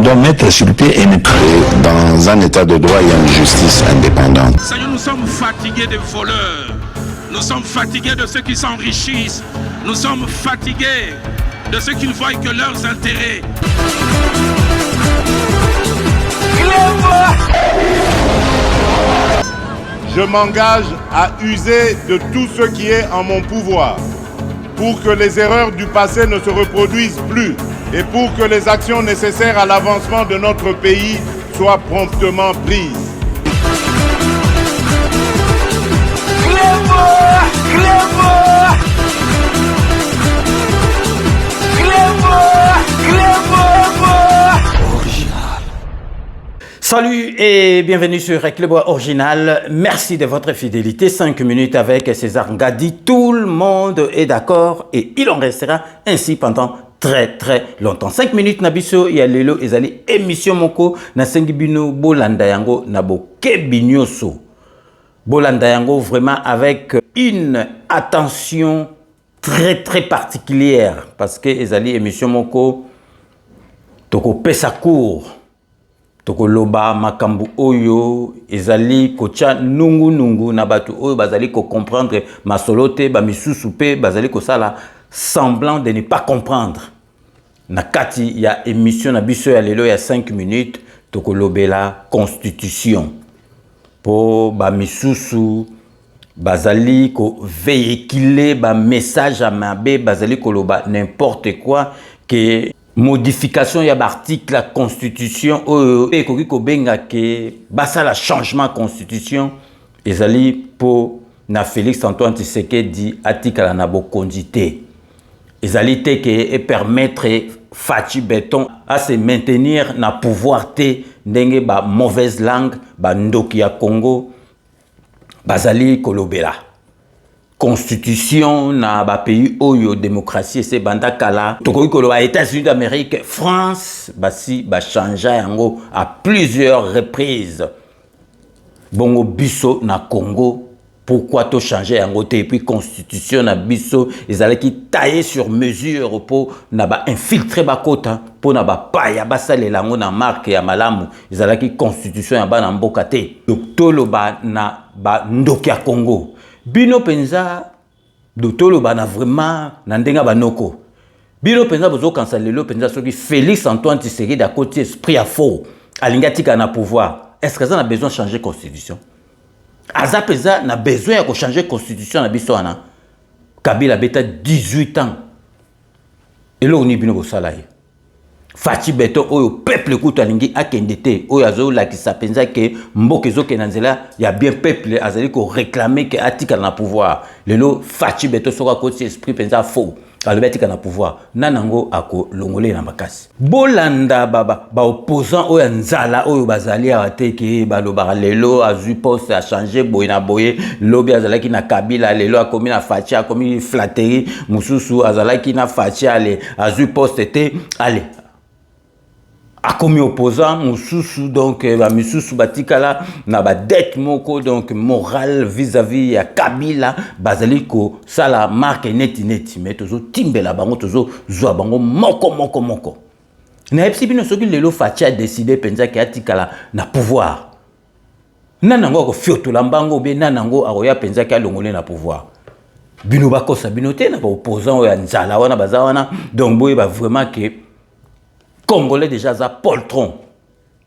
doit mettre sur le pied et mettre dans un état de droit et une justice indépendante. Seigneur, nous sommes fatigués des voleurs. Nous sommes fatigués de ceux qui s'enrichissent. Nous sommes fatigués de ceux qui ne voient que leurs intérêts. Je m'engage à user de tout ce qui est en mon pouvoir pour que les erreurs du passé ne se reproduisent plus et pour que les actions nécessaires à l'avancement de notre pays soient promptement prises. Salut et bienvenue sur Clébois Original. Merci de votre fidélité. 5 minutes avec César Ngadi. Tout le monde est d'accord et il en restera ainsi pendant très longtemps. 5 minutes nabiso ya lelo ezali émission moko na sengi bino bolanda yango na bokebinyoso. Bolanda yango vraiment avec une attention très particulière parce que ezali émission moko toko pesa court. Toko loba makambu oyo ezali kocha nungu na batu oyo bazali ko comprendre masolote ba misusu pe bazali ko sala semblant de ne pas comprendre. Na kati ya émission na biso ya lelo ya 5 minutes toko lobela constitution. Po ba misusu bazali ko véhiculer ba message à mabe bazali ko loba n'importe quoi que modification ya l'article la constitution et ko benga ke basala changement constitution ezali po na Félix Antoine Tshisekedi atikala na bokondité ezali te ke et permettre Fachi Beton à se maintenir na pouvoir te ndenge ba mauvaise langue ba ndoki ya Congo bazali kolobela constitution na ba pays oyo démocratie c'est banda kala tokoki koloba États-Unis d'Amérique France basi ba changea yango à plusieurs reprises bongo biso na Congo pourquoi to changer yango te et puis constitution na biso ezalaki taillé sur mesure pour na ba infiltrer ba kota pour na ba paya basalela yango na marque ya malamu ezalaki constitution ya bana mboka te donc toloba na ba ndoki ya Congo bino penza dotolo bana vraiment na ndenga banoko bino penza bozo kansalelo penza soki Félix Antoine Tshisekedi à côté esprit à faux alingatika na pouvoir est-ce que ça a besoin de changer constitution aza penza na besoin de changer constitution na biso wana Kabila beta 18 ans et là on est bino ko salaye Fachi Beton oyo peuple kutu alingi akendete oyo azo la ki sapenza ke mboke zo kenanzela ya bien peuple azali ko réclamer que atika na pouvoir lelo Fachi Beton soka côté esprit penza faux alobeti na pouvoir nanango ako longole na makasi bolanda baba ba opposant oyo nzala oyo bazali ateke baloba lelo azu poste a changer boy na boye lobi azalaki na Kabila lelo akomi na Fachi akomi flatterie mususu azalaki na Fachi ale azu poste te ale comme opposant mususu donc ba misusu batikala na ba dette moko donc morale vis-à-vis ya Kabila bazali ko sala marque neti mais tozo timbela bango tozo zwa bango moko na epsi bino soki lelo Fachi a décidé penza ki atikala na pouvoir nanango ko fiotola mbango be nanango akoya penza ki alongole na pouvoir bino bakosa bino te na ba opposant ya nzala wana bazawana donc boye ba vraiment que Congolais déjà za poltron.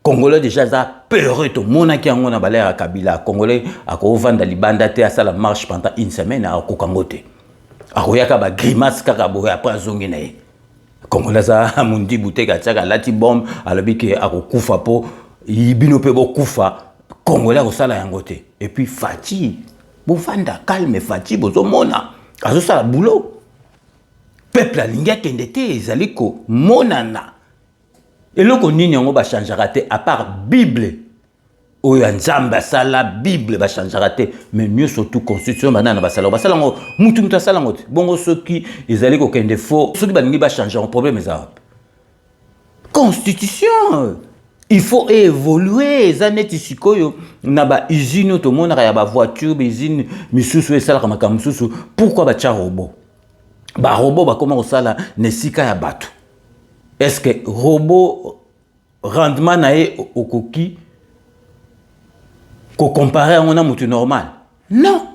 Congolais déjà za peureux to monaki yango na balère à Kabila. Congolais ako vanda libanda te asala marche pendant une semaine à Kokangote. Akoyaka ba grimace kaka boye après zongi na ye. Congolais za mundi buteka tsaka lati bombe alobi ke akokufa po ibino pe bokufa. Congolais ko sala yango te. Et puis Fachi bo vanda calme Fachi bozo mona. Azo sala boulot. Peuple alinga kendete ezali ko monana. Et le nini yango ba changera te à part Bible oyo nzamba sala Bible ba changera te mais mieux surtout constitution banana ba sala ngo mutu sala ngo bongo soki ezali ko kende faux soki ba ningi ba changer un problème ça constitution il faut évoluer zaneti sikoyo na ba usine to mona ya ba voiture ba usine misusu esala kama misusu pourquoi ba cha robot ba robot ba comment osala nesika ya bato. Est-ce que robot rendement na ye okoki ko comparer on a mutu normal. Non.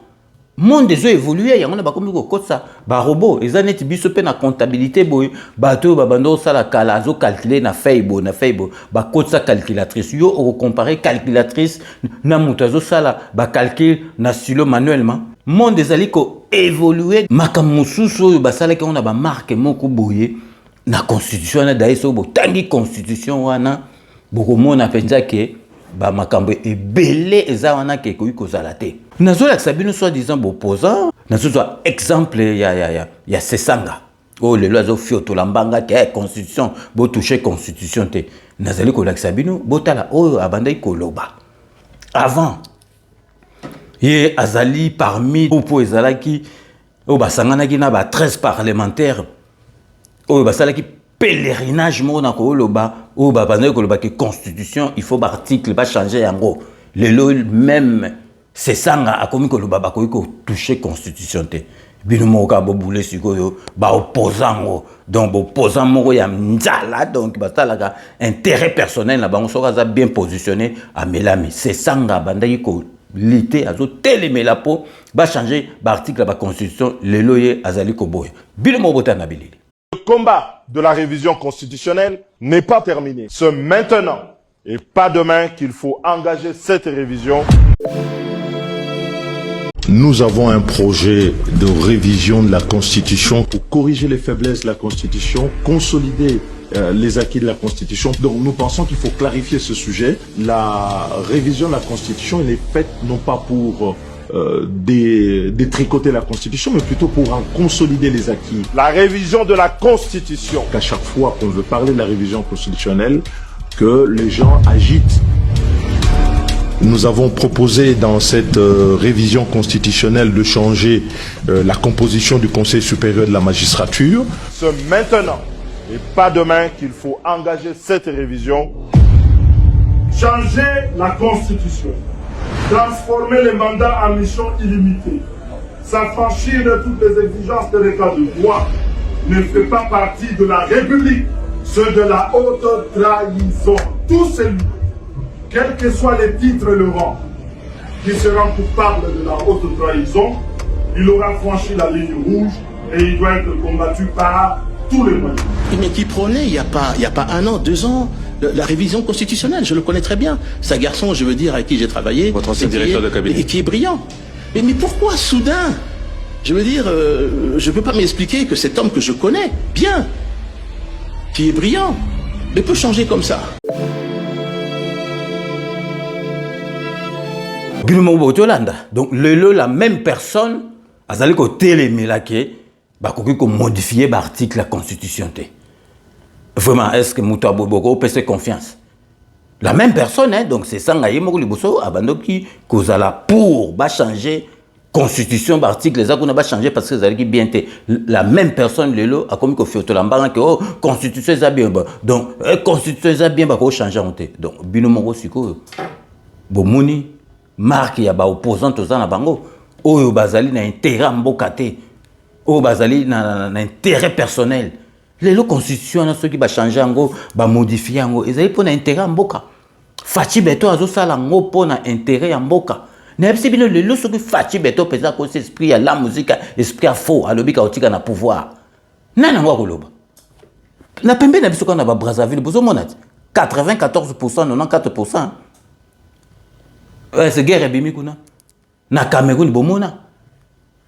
Monde des évolué, yango na bakomi ko kotsa ba robot, eza neti biso pe na comptabilité boy, bato babando sala kala azo calculer na feuille ba kotsa calculatrice. Yo o comparer calculatrice na mutu azo sala ba calcul na stylo manuellement. Monde des ali ko évolué, makamususu ba sala ke on a ba marque moko boye na constitution na daiso bo tangi constitution wana boko mona penza ke ba makambo ebele eza wana ke koyi kozala te. Nazo la sabino soit disant opposant, nazo soit exemple ya Sesanga. Oh le loiseau fioto lambanga ke constitution bo toucher constitution te. Nazali ko la sabino botala oh abandai koloba. Avant ye azali parmi popo ezalaki oh basangana ki na ba 13 parlementaires oh basalaki pèlerinage mona ko loba ou ba bandé ko loba que constitution il faut article ba changer yango le même c'est sanga a komi ko loba ba ko toucher constitution te bino mo ka bobule sikoyo ba opposant donc opposant moko ya nzala donc ba talaka intérêt personnel na bango soka za bien positionné à Melami c'est sanga bandaki ko lité azo télémela po ba changer ba article ba constitution le loye azali ko boy bino mo botana bilili. Le combat de la révision constitutionnelle n'est pas terminé. C'est maintenant et pas demain qu'il faut engager cette révision. Nous avons un projet de révision de la Constitution pour corriger les faiblesses de la Constitution, consolider les acquis de la Constitution. Donc nous pensons qu'il faut clarifier ce sujet. La révision de la Constitution, elle est faite non pas pour détricoter la Constitution, mais plutôt pour en consolider les acquis. La révision de la Constitution. À chaque fois qu'on veut parler de la révision constitutionnelle, que les gens agitent. Nous avons proposé dans cette révision constitutionnelle de changer la composition du Conseil supérieur de la magistrature. C'est maintenant et pas demain qu'il faut engager cette révision. Changer la Constitution. Transformer les mandats en mission illimitée, s'affranchir de toutes les exigences de l'état de droit ne fait pas partie de la République, c'est de la haute trahison. Tout celui, quels que soient les titres et le rang, qui sera coupable de la haute trahison, il aura franchi la ligne rouge et il doit être combattu par tous les moyens. Mais qui prônait il y a pas 1 an, 2 ans, la révision constitutionnelle, je le connais très bien. C'est un garçon, je veux dire, avec qui j'ai travaillé. Votre ancien directeur de cabinet. Et qui est brillant. Mais pourquoi soudain? Je veux dire, je ne peux pas m'expliquer que cet homme que je connais bien, qui est brillant, mais peut changer comme ça. Donc, la même personne, azali ko télémélake, bah, ko modifier l'article de la Constitution. Vraiment, est-ce que Mouta Boboko peut se confiance? La même personne, hein, donc c'est ça, Moko Liboso, Abandoki, Kozala pour bah, changer Constitution, l'article, les accords n'a pas changé parce que ça bien été. La même personne, Lelo, a commis qu'on fait autolambar, que oh, Constitution, ça bien, donc, Constitution, ça bien, bah, qu'on change en té. Donc, Bino Moko Siko, Bomouni, marque, ya ba opposant aux ans à Bango, oh, Bazali n'a intérêt à Mbokate, oh, Bazali n'a intérêt personnel. Les constitutions, ceux qui vont changer, vont modifier, ils ont un intérêt à Mboka. Fachi Beto a ça pour un intérêt à Mboka. Mais si bien le ceux qui Fachi Beto pesa cause esprit à la musique, esprit à faux, à l'objet chaotique à pouvoir. Nana ngwa koloba. Na pembe na biso kana ba Brazzaville, bozo monat. 94%, 94%. C'est guerre bimi kuna. Na Cameroun bomona.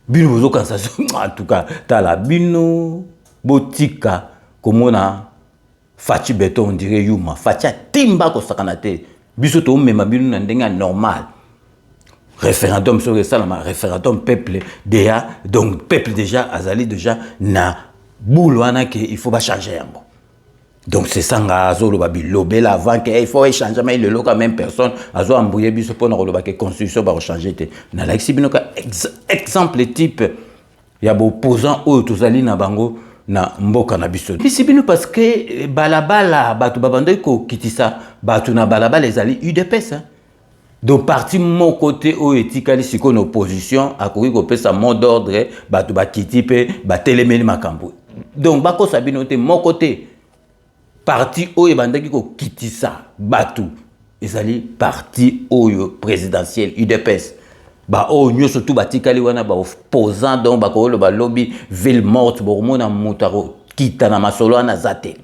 Bino bozo kansa en tout cas, tala bino botika komona Fachi Beto on dirait yuma Fachi timba ko sakanate biso to mema binu na ndenga normal référendum sur ça la référendum peuple déjà donc peuple déjà azali déjà na boulwana que il faut pas changer yango donc c'est ça nga azolo babi lobela avant que il faut changer mais le local même personne azo ambouye biso pour na loba que constitution ba changer te na la xibinoka exemple type ya bo opposant o tozali na bango na mboka na biso. Bisibino parce que balabala batu babando ko kitisa batu na balabala les ali UDPS hein. Donc parti mon côté o etikali siko na opposition akoki ko pesa mot d'ordre batu ba kitipe ba telemeli makambo. Donc bako sabino te mon côté parti oyo bandaki ko kitisa batu ezali parti oyo présidentiel UDPS ba o nyoso tout batikali wana ba opposant donc ba ko ba lobby ville morte boromona mutaro kita na masolo na zate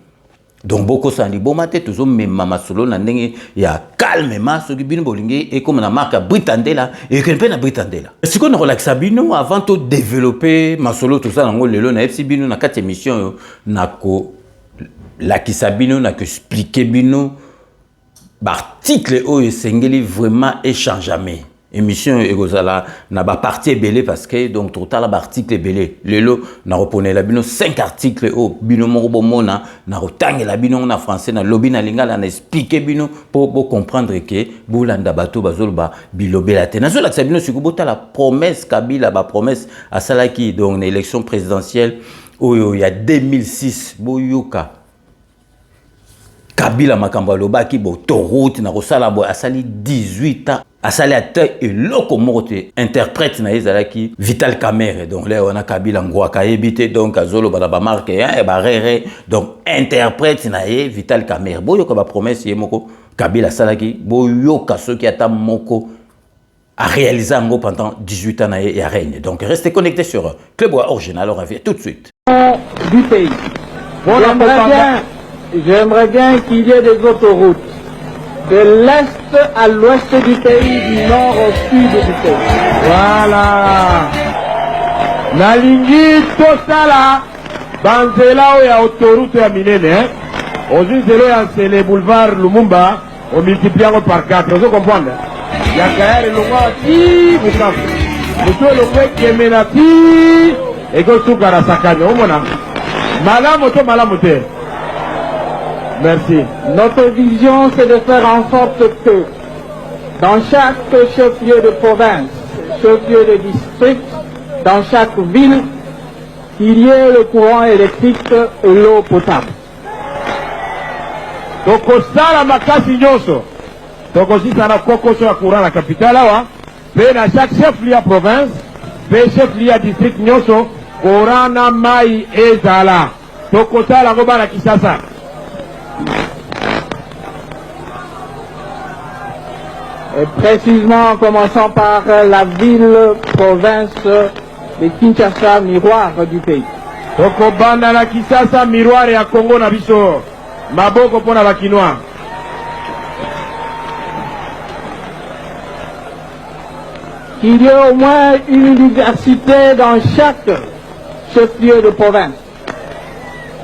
donc boko sandi bomate toujours mema masolo na ndenge ya calme maso ki bino bolingi et comme na marque Britandela et que pe na Britandela si qu'on relaxa bino avant de développer masolo tout ça nango lelo na FC bino na 4 émissions na ko la kisabino na que expliquer bino l'article oyo sengeli vraiment échange jamais émission egozala na ba partie belé parce que donc total article belé lelo na repone la bino 5 articles o bino moko bomona na rotange la bino na français na lobby na lingala na expliquer bino pour comprendre que bolanda bato bazoloba bilobela te nazo la bino sikubota la promesse Kabila ba promesse à salaki donc une élection présidentielle oyo ya 2006 boyoka Kabila makamba lobaki bo toroute na kosala bo asali 18 ans asali ate et locomote interprète na ezalaki Vital Kamerhe donc là on a Kabila ngwaka ebité donc azolo ba ba marque et ba rere donc interprète na Vital Kamerhe boyo ko ba promesse yemoko Kabila salaki boyo kasoki ata moko a réalisé ngo pendant 18 ans et à règne donc restez connectés sur Club Original on revient tout de suite du pays. J'aimerais bien qu'il y ait des autoroutes de l'est à l'ouest du pays, du nord au sud du pays. Voilà. Nalingi Tosala, Banzela ya autoroute ya minene, aujourd'hui c'est le boulevard Lumumba, on multiplie par 4, vous comprenez? Il y a Kayar et Longwa, ti, Monsieur le Kwe Kemenati, et Gossukara Sakane, au mona. Malamote, malamote. Merci. Notre vision, c'est de faire en sorte que dans chaque chef-lieu de province, chef-lieu de district, dans chaque ville, il y ait le courant électrique et l'eau potable. Donc, ça, la makasi nyoso. Donc, aussi, ça n'a pas courant à la capitale, là, mais dans chaque chef-lieu de province, mais chef-lieu de district nyoso, courant na mai ezala. Donc, ça, la roba la kisasa. Et précisément en commençant par la ville-province de Kinshasa, miroir du pays. Donc, banda la Kinshasa, miroir et à Congo na biso. Maboko pona la Kinois. Qu'il y ait au moins une université dans chaque chef-lieu de province.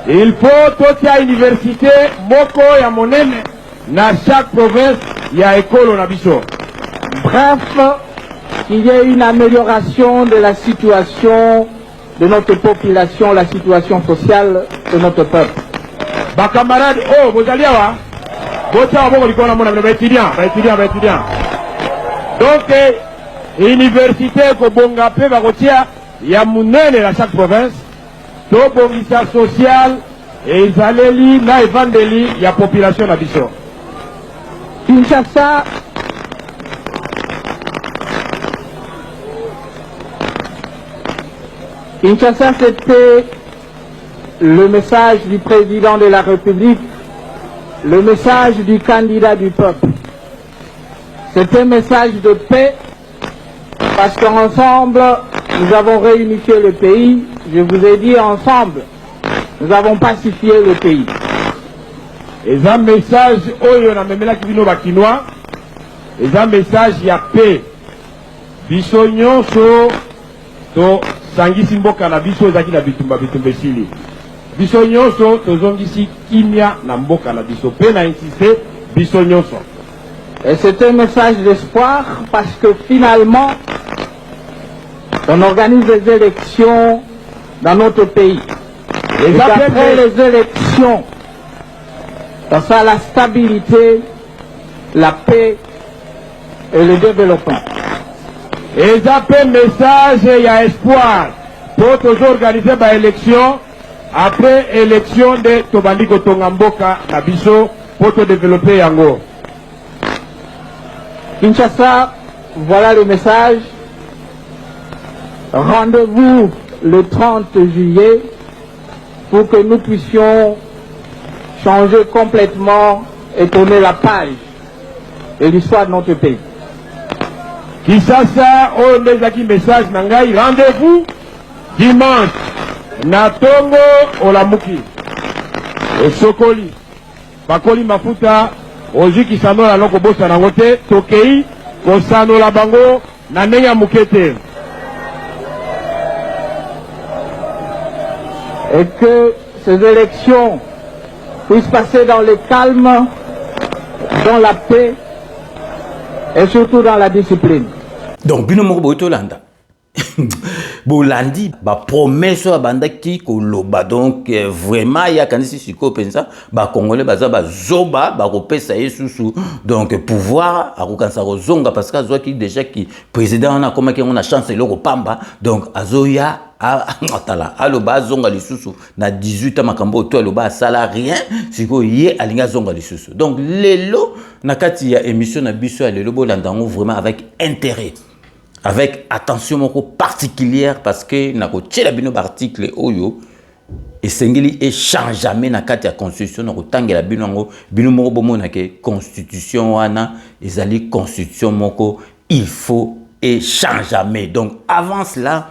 Il faut toute la université, moko ya monene, dans chaque province, il y a école na biso. Bref, qu'il y ait une amélioration de la situation de notre population, la situation sociale de notre peuple. Ba camarades, oh, vous allez voir. Donc, université ko bonga pe ba kotia ya munene na chaque province. Donc, bongisa social et izaleli na evangeli ya population na biso. Kinshasa, c'était le message du président de la République, le message du candidat du peuple. C'était un message de paix, parce qu'ensemble, nous avons réunifié le pays. Je vous ai dit ensemble, nous avons pacifié le pays. Et un message, oyo na memela kibino bakinois, et un message ya paix. Biso nyonso to sangisi mboka na biso ezaki na bitumba bitumbesili. Biso nyonso tozongisi kimia na mboka na biso pe na insisté biso nyonso. Et c'est un message d'espoir parce que finalement on organise des élections dans notre pays. Et après les élections, ça sera la stabilité, la paix et le développement. Et ça fait message et il y a espoir pour toujours organiser des élections après élection de Tobandiko Tongamboka Nabiso pour te développer Yango. Kinshasa, voilà le message. Rendez-vous le 30 juillet pour que nous puissions changer complètement et tourner la page de l'histoire de notre pays. Kisasa, on les message nangai, rendez-vous dimanche. Natongo Olamuki. Et Sokoli. Bakoli Mafuta, Oji Kisano la loko bosa nangote, Tokei, Kosano la bango, Nanenya Mukete. Et que ces élections puissent passer dans le calme, dans la paix et surtout dans la discipline. Donc, bino moko boito landa. Bolandi, ba promesse à banda qui koloba. Donc, vraiment, il y a quand si siko pensa, ba congolais baza ba zoba, ba repesa yesusu. Donc, pouvoir à kokansa zonga parce que azo qui déjà qui président on a comment qui on a chance le pamba. Donc, azoya atala aloba zonga lisusu na 18 ans makambo to aloba sala rien siko ye alinga zonga lisusu. Donc, lelo nakati ya émission na biso ya lelo bolandango vraiment avec intérêt. Avec attention particulière parce que na ko tshela bino article oyo et sengeli échange jamais na kati ya constitution na ko tangela bino ngo bino moko bomona ke constitution wana ezali constitution moko il faut échange jamais. Donc avant cela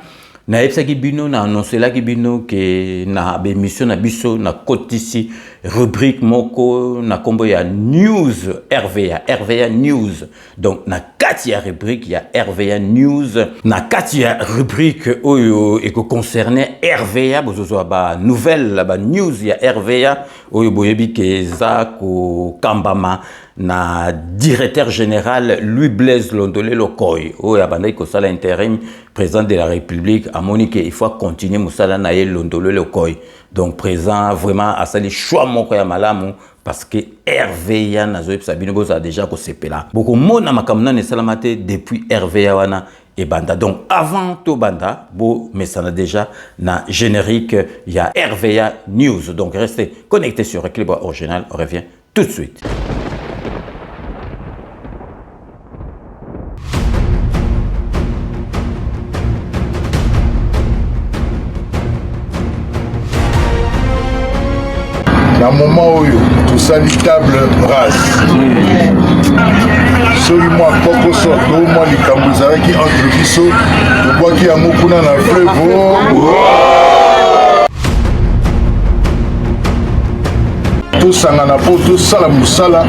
na epsaki bino na annoncé la ki bino ke na émission na biso na kotisi rubrique moko na kombo ya news RVA news. Donc na kati ya rubrique ya RVA news na kati ya rubrique oyo eko concerné RVA bozozo ba nouvelle ba news ya RVA oyo boyebi ke za ko kambama na directeur général Louis Blaise Londolé Lokoy oyo abandaki ko sala intérim président de la République a monique il faut continuer musala na ye Londolé Lokoy. Donc présent vraiment à sali choix moko ya malamu parce que RVA nazo sabino boza déjà ko sepela beaucoup mona makamna ne salamate depuis RVA wana et banda. Donc avant to banda bo mesana déjà na générique il y a RVA news. Donc restez connectés sur Équilibre Original, on revient tout de suite. Na moment oyo tosali table rase soki mwa kokoso to mwa likambo ezalaki entre biso tobwaki yango kuna na fleuve tosangana mpo tosala mosala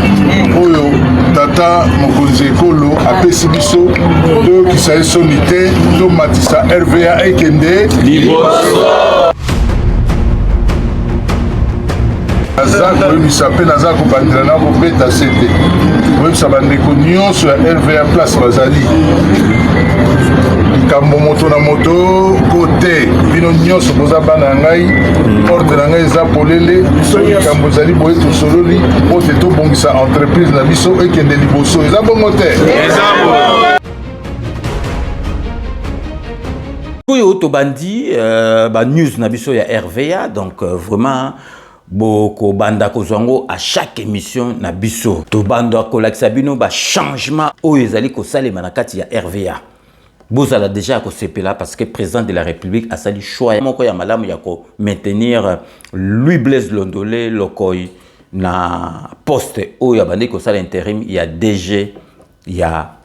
oyo tata mokonzi ekolo apesi biso toyokisa ye soni te tomatisa RVA ekende liboso. Naza koyebisa mpe naza kobandela na kobeta sete koyebisa bandeko nyonso ya RVA place bazali likambo moto na moto kote bino nyonso boza bana ya ngai ordre na ngai eza polele likambo ezali boye tosololi po te tobongisa entreprise na biso ekende liboso eza bongo te oyo tobandi ba news na biso ya RVA. Donc vraiment boko banda kozwango à chaque émission na biso to bando kolakisa bino ba changement oyo ezali ko salema na kati ya RVA bozala déjà ko sepela parce que président de la République a sali choix moko ya malamu ya ko maintenir Louis Blaise Londolé Lokoy na poste oyo abandi ko sala intérim ya DG ya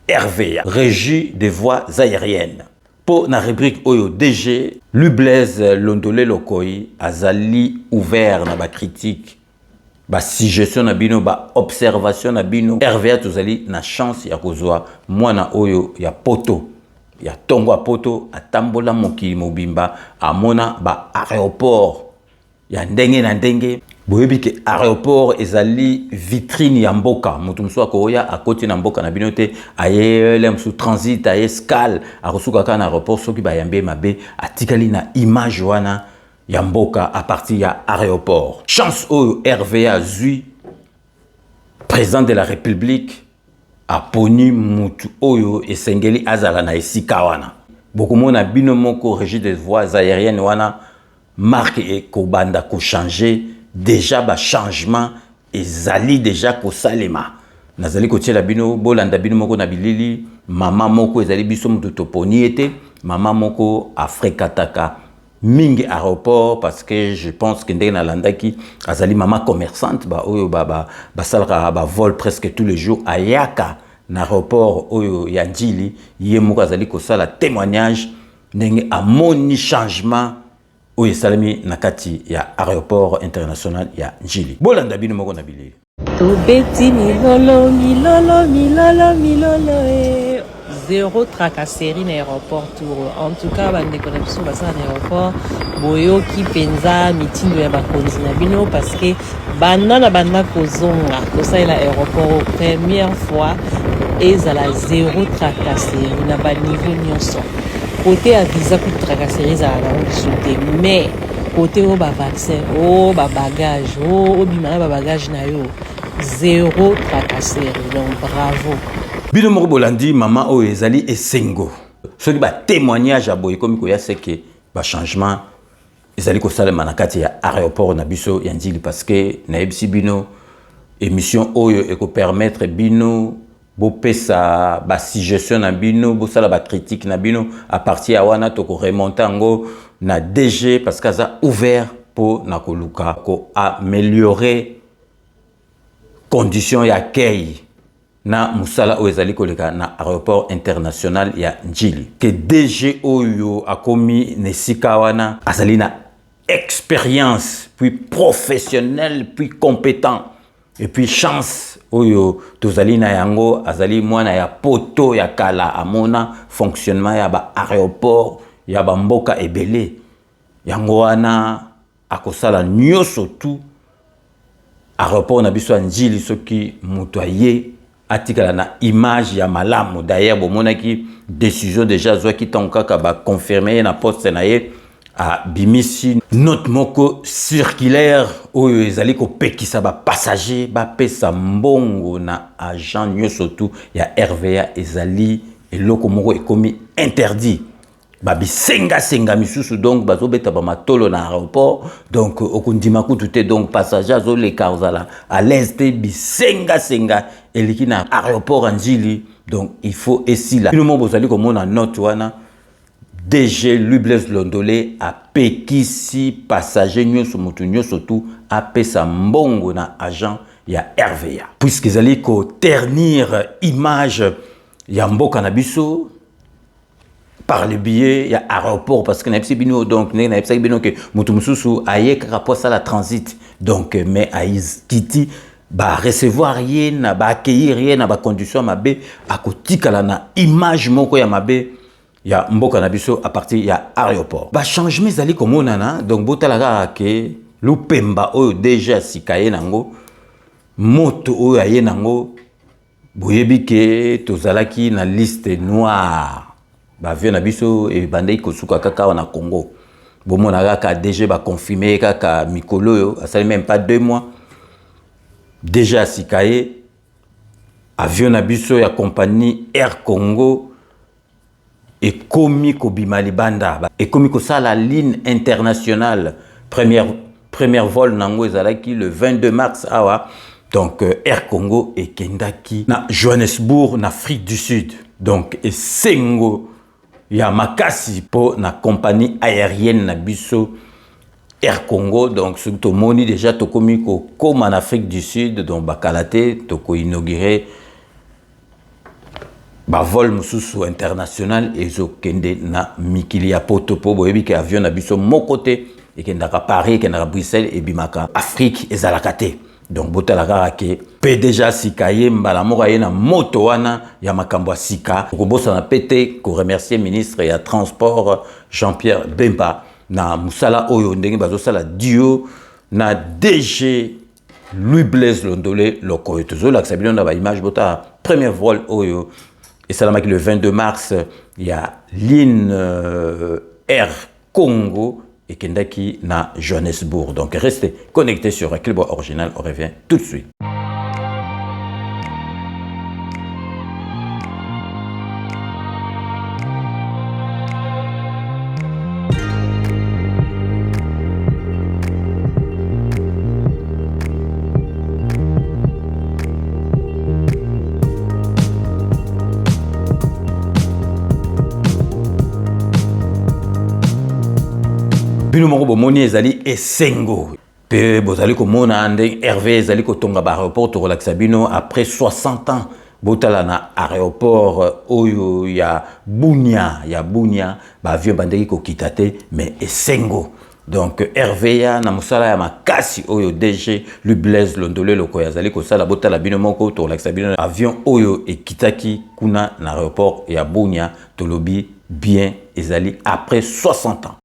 RVA régie des voies aériennes. Pour la rubrique oyo DG Louis Blaise Londolé Lokoy azali ouvert na ba critique ba suggestion na bino ba observation na bino RVA tozali na chance ya kozwa mwana oyo ya poto ya tongo a poto atambola mokili mobimba amona ba aéroport ya ndenge na ndenge boyebi ke aéroport ezali vitrine ya mboka mutu musu akoya akoti na mboka na bino te aye lem sous transit aye escale akosuka ka na aéroport soki bayambe mabe atikali na image wana ya mboka à partir ya aéroport. Chance oyo RVA zui président de la République a poni mutu oyo esengeli azala na esika wana bokomona bino moko régie des voies aériennes wana marque et kobanda ko changer déjà ba changement ezali déjà ko salema nazali ko tiela bino bolanda bino moko na bilili mama moko ezali biso mutu toponi ete mama moko afrekataka mingi aéroport parce que je pense que ndenge nalandaki azali maman commerçante ba oyo basalaka ba vol presque tous les jours ayaka na aéroport oyo ya Njili ye moko azali kosala témoignage ndenge amoni changement oyo esalemi na kati ya aéroport international ya Njili. Bolanda bino moko na bilili. Tobeti milolo milolo milolo milolo zéro tracasserie na aéroport tour. En tout cas bandeko na biso basa na aéroport boyoki penza mitindo ya bakonzi na bino parce que banda kozonga kosalela aéroport première fois ezala zéro tracasserie na ba niveau nyonso. Côté ya visa ku tracasserie ezala na biso te mais côté o ba vaccin o ba bagage o bimana ba bagage na yo zéro tracasserie. Donc bravo. Bino moko bolandi maman oyo ezali esengo soki ba témoignage ya boye komi koya seke ba changement ezali kosalema na kati ya aéroport na biso ya Njili parce que na ebisi bino émission oyo eko permettre bino bopesa ba suggestion na bino bosala ba critique na bino à partir ya wana toko remonter ngo na DG parce que ça ouvert pour na koluka ko améliorer conditions ya accueil na musala oyo ezali koleka na aéroport international ya Njili que DG oyo akomi nesika wana azali na expérience puis professionnel puis compétent et puis chance oyo tozali na yango azali mwana ya poto ya kala amona fonctionnement ya ba aéroport ya ba mboka ebele yango wana akosala nyonso tout aéroport na biso ya Njili soki mutu aye atikala na image ya malamu. D'ailleurs bomonaki décision déjà zwaki tonkaka ba confirmer na poste na ye a bimisi note moko circulaire oyo ezali ko pekisa ba passager ba pesa mbongo na agent nyonso tout ya RVA ezali eloko moko ekomi interdit babisenga misusu donc bazobeta ba matolo na aéroport donc okundima kutu te donc passager azoleka ozala à l'aise te bisenga eliki na aéroport Njili donc il faut esila bino mo bozali komona note wana DG Louis Blaise Londolé a pekisi passager nyonso mutu nyonso tout apesa mbongo na agent ya RVA puisque ezali ko ternir image ya mboka na biso par le biais ya aéroport parce que na bino donc na bino que mutu mususu aye kaka po sala transit donc mais aiz kiti ba recevoir rien na ba accueillir rien na ba condition mabe akotikala na image moko ya mabe ya mboka na biso à partir ya aéroport ba changement ezali komonana donc botalaka ke lupemba oyo déjà sikaye nango moto oyo aye nango boyebi ke tozalaki na liste noire ba avion na biso e bandai kosuka kaka na Congo bomona kaka DG ba confirmer kaka mikolo yo asali même pas 2 mois déjà sikaye avion na biso ya compagnie Air Congo et komi kobima libanda et komi kosala ligne internationale première vol nango ezalaki le 22 mars awa donc Air Congo et kendaki na Johannesburg na Afrique du Sud donc esengo ya makasi po na compagnie aérienne na biso Air Congo donc surtout moni déjà tokomi ko comme en Afrique du Sud donc bakalate toko inaugurer ba vol mususu international ezokende na mikili ya poto po boyebi ke avion na biso mokote ekendaka Paris ekendaka Bruxelles et bimaka Afrique ezalaka te donc botalaka ke PDG sikaye mbala moko ye na moto wana ya makambo ya sika kobosa na pete ko remercier ministre ya transport Jean-Pierre Bemba na musala oyo ndenge bazosala dio na DG Louis Blaise Londolé loko tozola ka sabino na ba image bota premier vol oyo et ça le 22 mars il y a ligne Air Congo et Kendaki na Johannesburg. Donc restez connectés sur Clipboard Original, on revient tout de suite. bino moko bomoni ezali esengo pe bozali komona ndenge Hervé ezali kotonga ba aéroport to relaxa bino après 60 ans botala na aéroport oyo ya Bunia ba avion bandeki ko kitate mais esengo. Donc Hervé ya na musala ya makasi oyo DG lui Blaise Londolé loko yazali ko sala botala bino moko to relaxa bino avion oyo ekitaki kuna na aéroport ya Bunia tolobi bien ezali après 60 ans.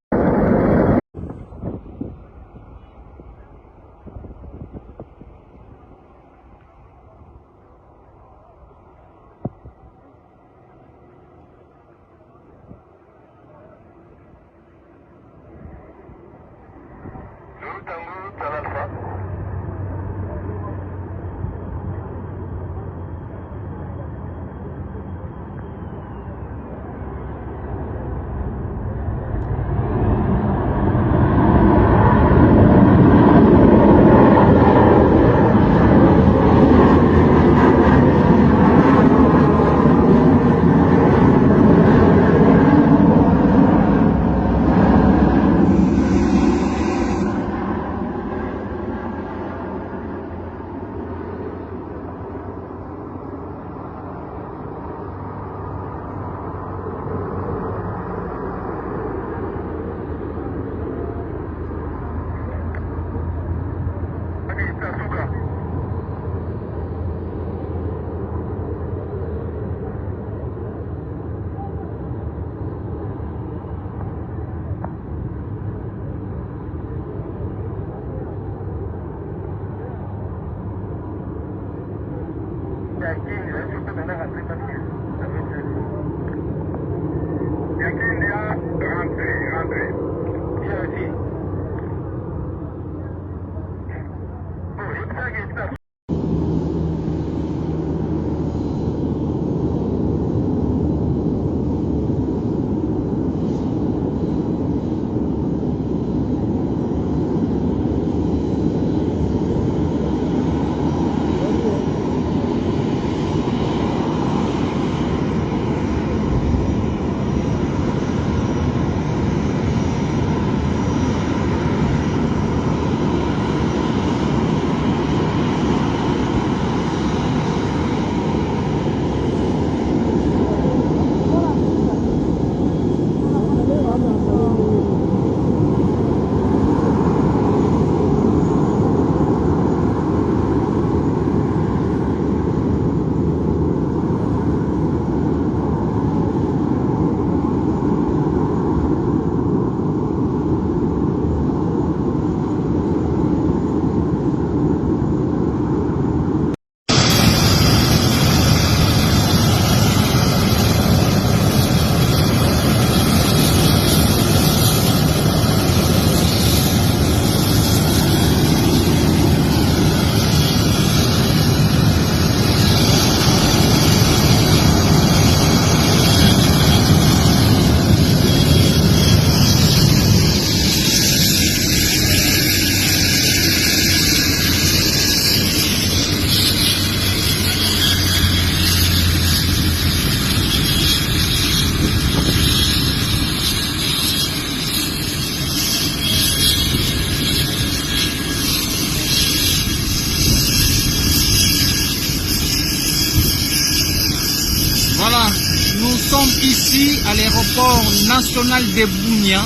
Ici à l'aéroport national de Bunia,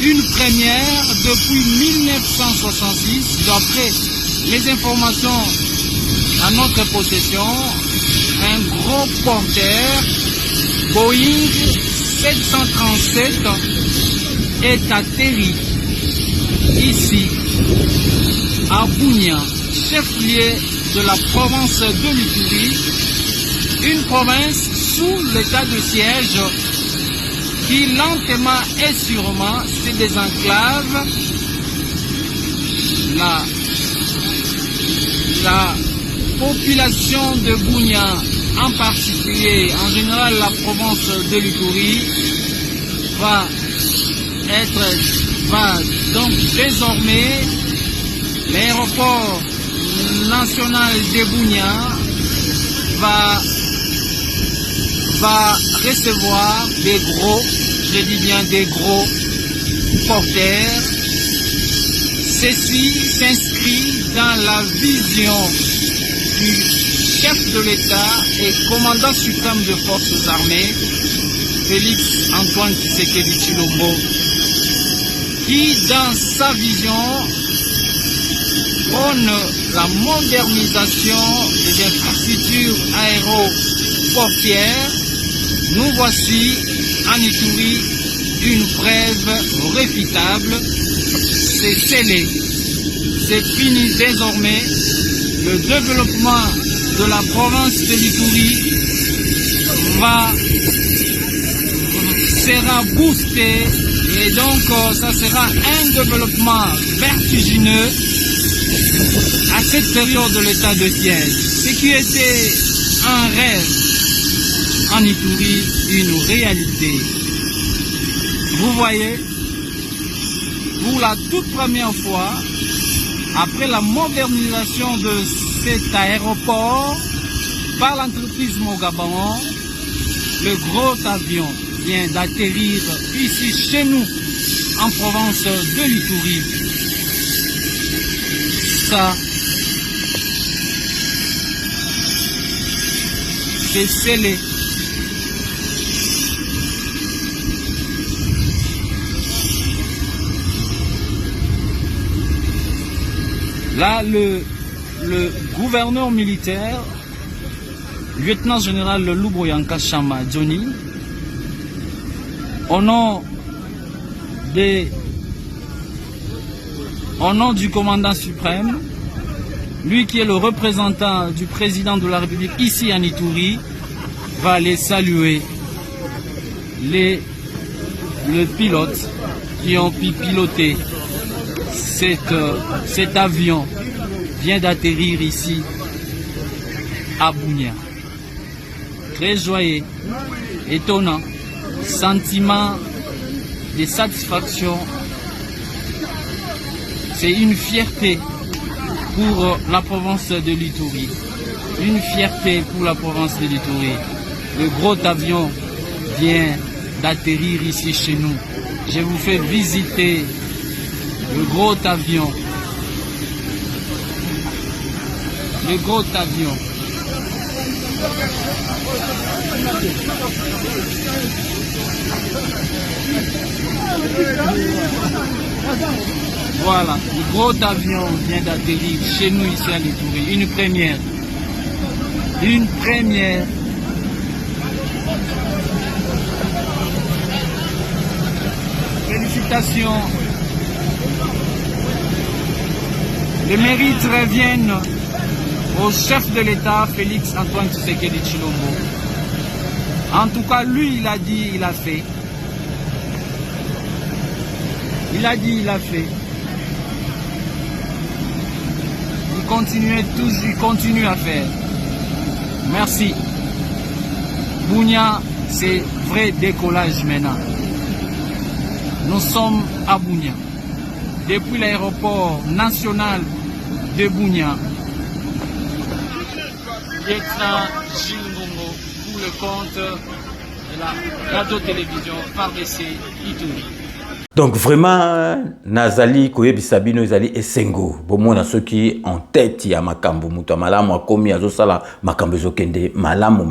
une première depuis 1966, d'après les informations à notre possession, un gros porteur Boeing 737 est atterri ici à Bunia, chef-lieu de la province de l'Ituri, une province sous l'état de siège qui lentement et sûrement se désenclave. La population de Bunia, en particulier, en général la province de l'Ituri, va donc désormais l'aéroport national de Bunia va recevoir des gros, je dis bien des gros portèrent. Ceci s'inscrit dans la vision du chef de l'État et commandant suprême de forces armées, Félix Antoine Tshisekedi Tshilombo, qui dans sa vision prône la modernisation des infrastructures aéroportières. Nous voici en Ituri une preuve réfutable. C'est scellé, c'est fini désormais. Le développement de la province de l'Ituri sera boosté et donc ça sera un développement vertigineux à cette période de l'état de siège. Ce qui était un rêve en Ituri, une réalité. Vous voyez, pour la toute première fois, après la modernisation de cet aéroport par l'entreprise Mogabon, le gros avion vient d'atterrir ici chez nous, en province de l'Ituri. Ça, c'est scellé. Là, le gouverneur militaire, lieutenant-général Luboyanka Chama Johnny, au nom du commandant suprême, lui qui est le représentant du président de la République ici en Ituri, va aller saluer les pilotes qui ont pu piloter cet avion vient d'atterrir ici à Bunia. Très joyeux, étonnant, sentiment de satisfaction. C'est une fierté pour la province de l'Ituri. Une fierté pour la province de l'Ituri. Le gros avion vient d'atterrir ici chez nous. Je vous fais visiter le gros avion. Le gros avion. Voilà, le gros avion vient d'atterrir chez nous ici à l'Ituri. Une première. Une première. Félicitations. Les mérites reviennent au chef de l'État, Félix Antoine Tshisekedi Tshilombo. En tout cas, lui, il a dit, il a fait. Il a dit, il a fait. Il continue à faire. Merci. Bunia, c'est vrai décollage maintenant. Nous sommes à Bunia. Depuis l'aéroport national de Bunia, lieutenant Gilles Ngongo pour le compte de la radio-télévision RDC Ituri. Donc vraiment, Nazali Koyebisabino Nazali Esengo, bomona ceux qui en tête ya makambo muto malamu akomi azosala makambo zokende malamu.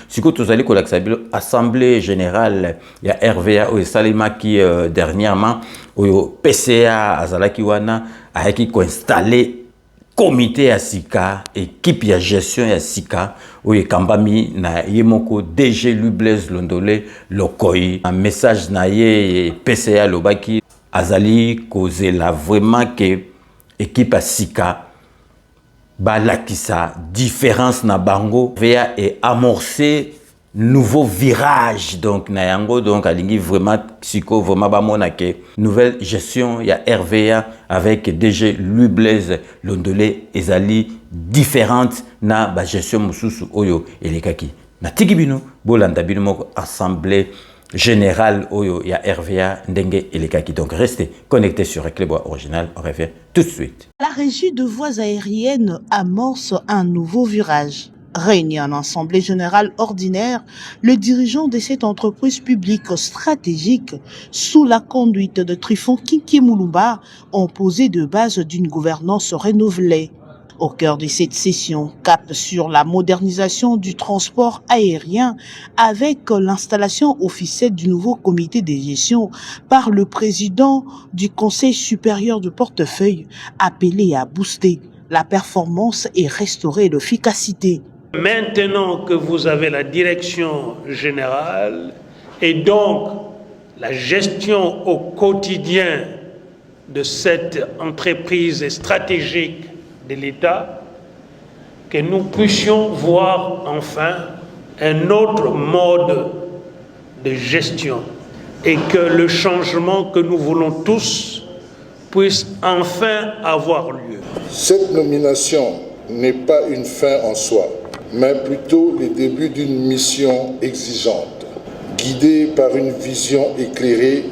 Siko tozali ko laksabilo assemblée générale ya RVA o Salima qui dernièrement au PCA azalaki wana ayaki ko installer comité ya sika, équipe ya gestion ya sika oye kambami na yemoko DG Louis Blaise Londolé Lokoi. Un message na ye PCA lobaki azali kozela vraiment que équipe ya sika balakisa différence na bango VA et amorcer nouveau virage donc na yango donc alingi vraiment siko vraiment bamona ke nouvelle gestion ya RVA avec DG Louis Blaise Londolé ezali différente na ba gestion mususu oyo elekaki na tikibino bolanda bino moko assemblée générale oyo ya RVA ndenge elekaki. Donc restez connectés sur Éclairbois Original, on revient tout de suite. La régie de voies aériennes amorce un nouveau virage. Réuni en assemblée générale ordinaire, le dirigeant de cette entreprise publique stratégique, sous la conduite de Trifon Kinki Moulumba, ont posé de base d'une gouvernance renouvelée. Au cœur de cette session, cap sur la modernisation du transport aérien avec l'installation officielle du nouveau comité de gestion par le président du Conseil supérieur de portefeuille, appelé à booster la performance et restaurer l'efficacité. Maintenant que vous avez la direction générale et donc la gestion au quotidien de cette entreprise stratégique de l'État, que nous puissions voir enfin un autre mode de gestion et que le changement que nous voulons tous puisse enfin avoir lieu. Cette nomination n'est pas une fin en soi, mais plutôt le début d'une mission exigeante, guidée par une vision éclairée,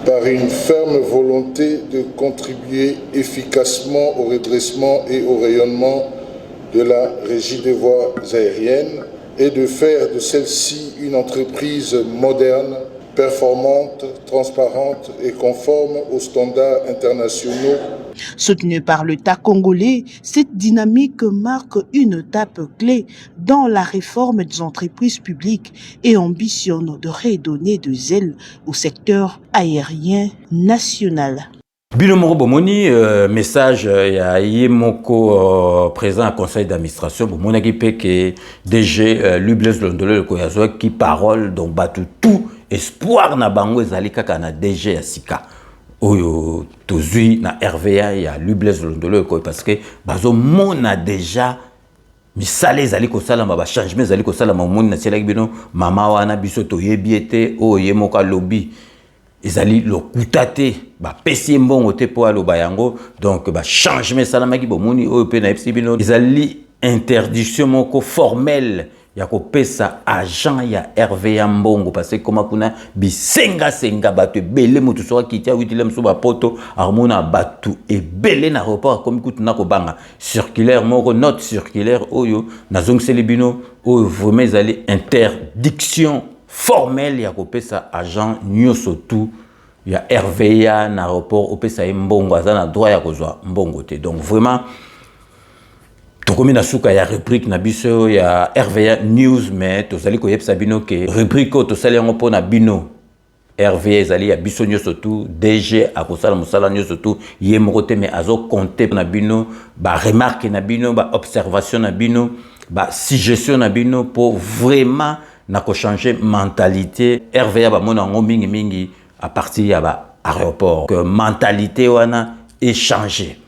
par une ferme volonté de contribuer efficacement au redressement et au rayonnement de la Régie des voies aériennes et de faire de celle-ci une entreprise moderne, performante, transparente et conforme aux standards internationaux. Soutenue par l'État congolais, cette dynamique marque une étape clé dans la réforme des entreprises publiques et ambitionne de redonner de zèle au secteur aérien national. Bino moko bomoni message ya yemoko président du conseil d'administration bomona ki pe que DG Lublez Londole ko yazwa ki parole donc batu tout espoir na bango ezali kaka na DG ya sika oyo tozui na RVA ya Lublez Londole ko parce que bazo mona déjà misala ezali ko sala ba changement ezali ko sala moni na sela bino mama wana biso to yebiete o yemoko lobby ezali lokutate ba pesi mbongo te po aloba yango donc ba changement salamaki bomoni oyo pe na FC bino ezali interdiction moko formelle ya ko pesa agent ya RVA mbongo parce que koma kuna bisenga batu ebele mutu soka kitia witile mso ba poto armona batu ebele na aéroport comme kutu na ko banga circulaire moko note circulaire oyo nazongiseli bino oyo vraiment ezali interdiction formel ya kopesa agent nyoso tout ya RVA na aéroport opesa mbongo azana droit ya kozwa mbongo te donc vraiment tokomi na suka ya rubrique na biso ya RVA news mais tozali ko yebisa bino ke rubrique to sali yango pona bino RVA ezali ya biso nyoso tout DG akosala musala nyoso tout ye moko te mais azo compter na bino ba remarque na bino ba observation na bino ba suggestion na bino pour vraiment na ko changer mentalité RVA ba mona ngo mingi à partir ya ba aéroport que mentalité wana échanger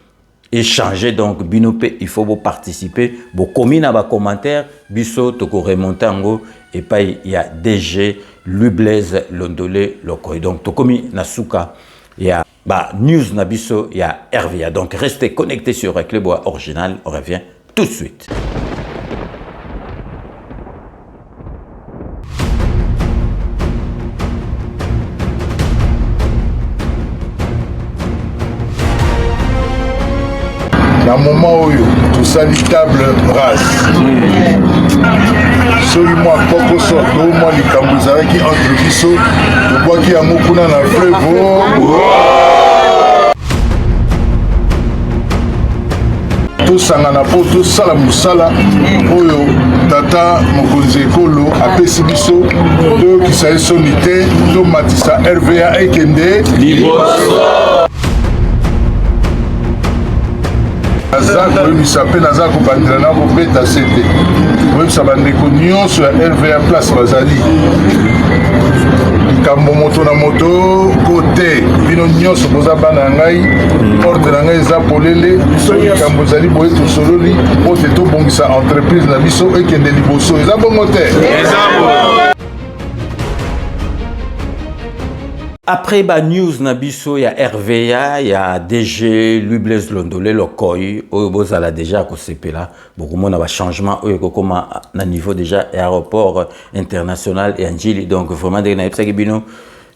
donc binope il faut vous participer vous communiquer ba commentaire biso to ko remonter ngo et pas il y a DG Lublez Londole Lokoy donc to komi na suka ya ba news na biso ya RVA donc restez connectés sur Club Original on revient tout de suite. Na moment oyo tosali table rase soki mwa pokoso to mwa likambo ezalaki entre biso tobwaki yango kuna na fleuve tosangana mpo tosala mosala oyo tata mokonzi ekolo apesi biso toyokisa ye soni te tomatisa RVA ekende liboso. naza koyebisa mpe naza kobandela na kobeta se te koyebisa bandeko nyonso ya RVA place bazali likambo moto na moto kote bino nyonso boza bana ya ngai porte na ngai eza polele likambo ezali boye tosololi po te tobongisa entreprise na biso ekende liboso eza bongo te. Après ba news na biso ya RVA ya DG Lublez Londole Lokoy oyo bozala déjà ko sepela bokomona ba changement oyo kokoma na niveau déjà aéroport international et Anjili donc vraiment de na epsaki bino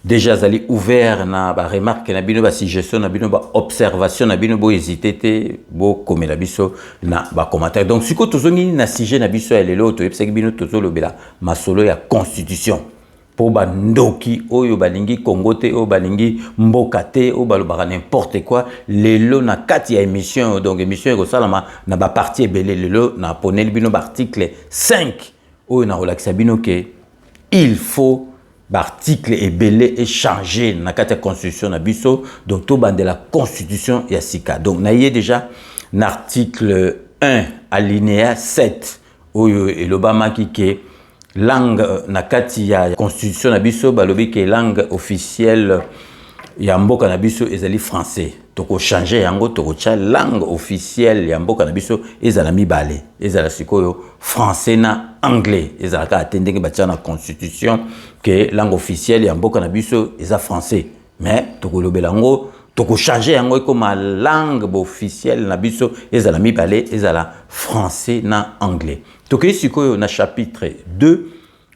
déjà zali ouvert na ba remarque na bino ba suggestion na bino ba observation na bino bo hésiter te bo komela biso na ba commentaire. Donc siko tozongi na sujet na biso ya lelo to yebsaki bino tozolobela masolo ya constitution po ba ndoki oyo balingi Congo te oyo balingi mboka te oyo balobaka n'importe quoi lelo na kati ya émission. Donc émission ekosalama na ba partie ebele lelo na poneli bino ba article 5 oyo na kolakisa bino ke il faut l'article est belé et changé dans la constitution na biso. Donc tout bande de la constitution ya sika. Donc na yé déjà l'article 1 alinéa 7 oyo et l'Obama qui ke langue na kati ya constitution na biso balobi ke langue officielle ya mboka na biso ezali français. Toko changer yango toko cha langue officielle ya mboka na biso ezala mibale ezala sikoyo français na anglais ezala ka atendenge batia na constitution que langue officielle ya mboka na biso eza français mais toko lobela yango toko changer yango comme langue officielle na biso ezala mibale ezala français na anglais. Toko sikoyo na chapitre 2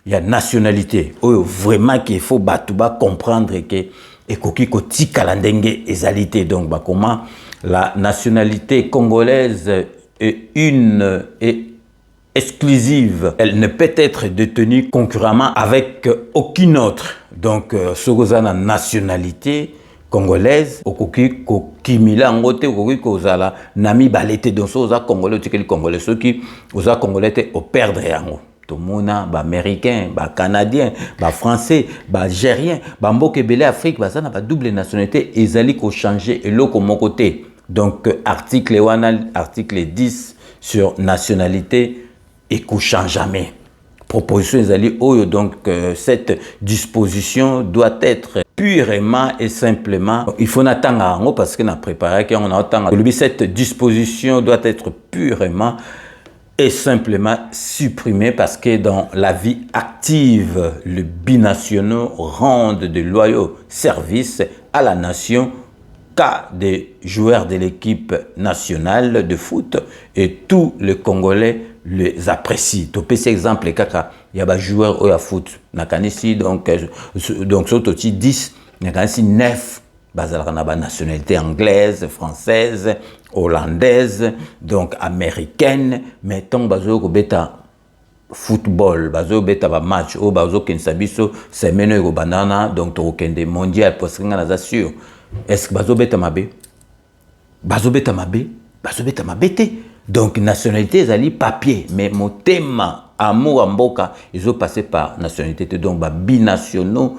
il y a nationalité oyo vraiment qu'il faut batuba comprendre que et koki kotika la ndenge ezalité. Donc bah comment la nationalité congolaise est une et exclusive, elle ne peut être détenue concurremment avec aucune autre. Donc sogozana nationalité congolaise okoki kokimila ngote okoki kozala nami balete donc soza congolais tikeli congolais ceux qui oza congolais au perdre yango. Tout le monde, américain, canadien, français, algérien, mboka belé Afrique, ça n'a pas double nationalité, ils allaient changer et l'autre mon côté. Donc article 1, article 10 sur nationalité et qu'on change jamais. Proposition ils allaient donc cette disposition doit être purement et simplement, il faut attendre parce qu'on a préparé qu'on a attendre. Cette disposition doit être purement et simplement supprimé parce que dans la vie active, les binationaux rendent de loyaux services à la nation cas des joueurs de l'équipe nationale de foot et tous les Congolais les apprécient. Tu peux cet exemple, il y a des joueurs au foot, donc surtout 10, il y a 9. La nationalité anglaise, française, hollandaise, donc américaine, mais tant bazo ko beta football, bazo beta ba match, o bazo kensabiso semaine ko banana, donc to kende mondial parce que ngana za sûr. Est-ce que bazo beta mabe? Bazo beta mabe? Bazo beta mabete. Donc nationalité zali papier, mais mon thème amour mboka, ils ont passé par nationalité donc ba binationaux.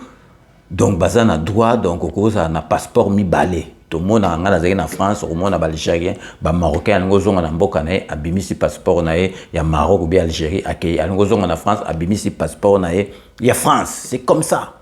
Donc, baza na droit, donc, au cause na passeport mi balé. Tout le monde a en France, tout le monde a algérien, marocain, ngozonga na mboka na abimisi passeport na ya Maroc ou bien Algérie, akei ngozonga na France, abimisi passeport na ya France. C'est comme ça.